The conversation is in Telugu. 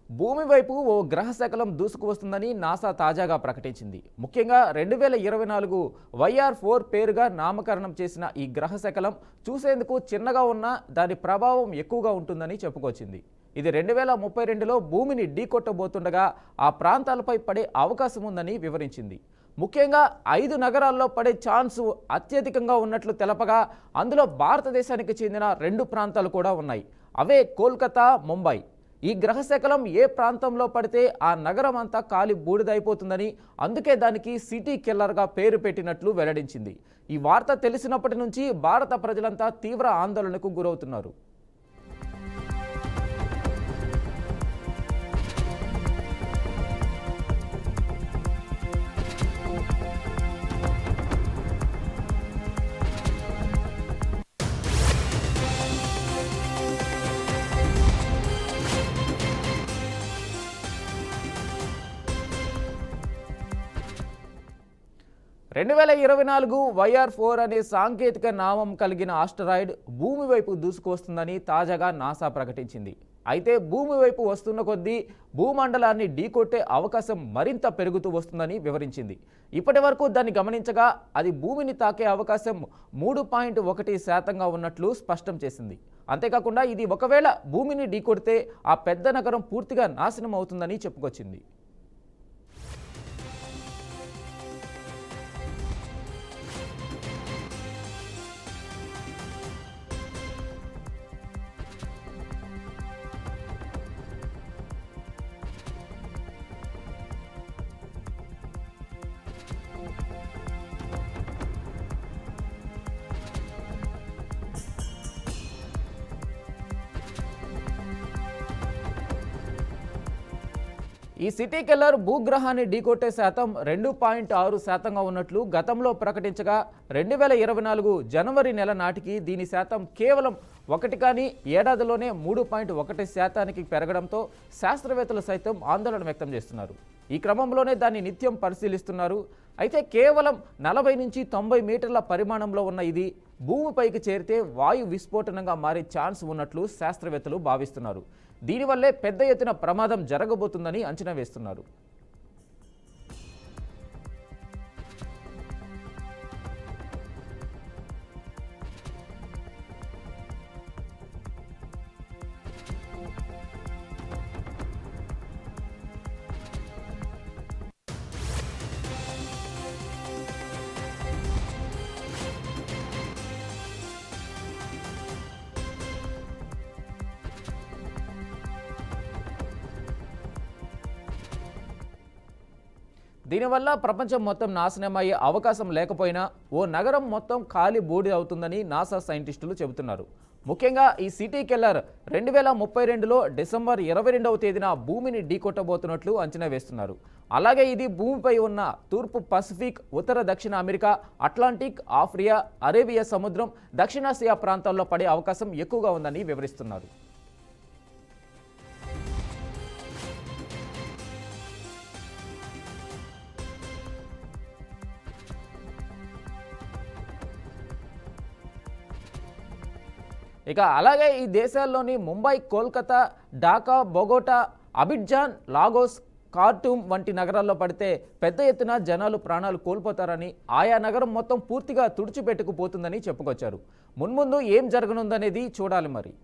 భూమి వైపు ఓ గ్రహ శకలం దూసుకువస్తుందని నాసా తాజాగా ప్రకటించింది. ముఖ్యంగా 2024 YR4 పేరుగా నామకరణం చేసిన ఈ గ్రహ శకలం చూసేందుకు చిన్నగా ఉన్నా దాని ప్రభావం ఎక్కువగా ఉంటుందని చెప్పుకొచ్చింది. ఇది 2032లో భూమిని ఢీకొట్టబోతుండగా ఆ ప్రాంతాలపై పడే అవకాశం ఉందని వివరించింది. ముఖ్యంగా 5 నగరాల్లో పడే ఛాన్స్ అత్యధికంగా ఉన్నట్లు తెలపగా అందులో భారతదేశానికి చెందిన 2 ప్రాంతాలు కూడా ఉన్నాయి. అవే కోల్కతా, ముంబై. ఈ గ్రహ శకలం ఏ ప్రాంతంలో పడితే ఆ నగరం అంతా కాలి బూడిదైపోతుందని, అందుకే దానికి సిటీ కిల్లర్గా పేరు పెట్టినట్లు వెల్లడించింది. ఈ వార్త తెలిసినప్పటి నుంచి భారత ప్రజలంతా తీవ్ర ఆందోళనకు గురవుతున్నారు. YR4 అనే సాంకేతిక నామం కలిగిన ఆస్టరాయిడ్ భూమి వైపు దూసుకువస్తుందని తాజాగా నాసా ప్రకటించింది. అయితే భూమి వైపు వస్తున్న కొద్దీ భూమండలాన్ని ఢీకొట్టే అవకాశం మరింత పెరుగుతూ వస్తుందని వివరించింది. ఇప్పటి వరకు దాన్ని గమనించగా అది భూమిని తాకే అవకాశం 3.1% ఉన్నట్లు స్పష్టం చేసింది. అంతేకాకుండా ఇది ఒకవేళ భూమిని ఢీకొడితే ఆ పెద్ద నగరం పూర్తిగా నాశనం అవుతుందని చెప్పుకొచ్చింది. ఈ సిటీ కిల్లర్ భూగ్రహాన్ని ఢీకొట్టే శాతం 2.6%గా ఉన్నట్లు గతంలో ప్రకటించగా 2024 జనవరి నెల నాటికి దీని శాతం కేవలం 1 కానీ ఏడాదిలోనే 3.1%కి పెరగడంతో శాస్త్రవేత్తలు సైతం ఆందోళన వ్యక్తం చేస్తున్నారు. ఈ క్రమంలోనే దాన్ని నిత్యం పరిశీలిస్తున్నారు. అయితే కేవలం 40 నుంచి 90 మీటర్ల పరిమాణంలో ఉన్న ఇది భూమిపైకి చేరితే వాయు విస్ఫోటనంగా మారే ఛాన్స్ ఉన్నట్లు శాస్త్రవేత్తలు భావిస్తున్నారు. దీనివల్లే పెద్ద ఎత్తున ప్రమాదం జరగబోతుందని అంచనా వేస్తున్నారు. దీనివల్ల ప్రపంచం మొత్తం నాశనమయ్యే అవకాశం లేకపోయినా ఓ నగరం మొత్తం ఖాళీ బూడిద అవుతుందని నాసా సైంటిస్టులు చెబుతున్నారు. ముఖ్యంగా ఈ సిటీ కిల్లర్ 2032లో డిసెంబర్ 22వ తేదీన భూమిని ఢీకొట్టబోతున్నట్లు అంచనా వేస్తున్నారు. అలాగే ఇది భూమిపై ఉన్న తూర్పు పసిఫిక్, ఉత్తర దక్షిణ అమెరికా, అట్లాంటిక్, ఆఫ్రియా, అరేబియా సముద్రం, దక్షిణాసియా ప్రాంతాల్లో పడే అవకాశం ఎక్కువగా ఉందని వివరిస్తున్నారు. ఇక అలాగే ఈ దేశాల్లోని Mumbai, Kolkata, Dhaka, Bogota, Abidjan, Lagos, Khartoum వంటి నగరాల్లో పడితే పెద్ద ఎత్తున జనాలు ప్రాణాలు కోల్పోతారని, ఆయా నగరం మొత్తం పూర్తిగా తుడిచిపెట్టుకుపోతుందని చెప్పుకొచ్చారు. మున్ముందు ఏం జరగనుందనేది చూడాలి మరి.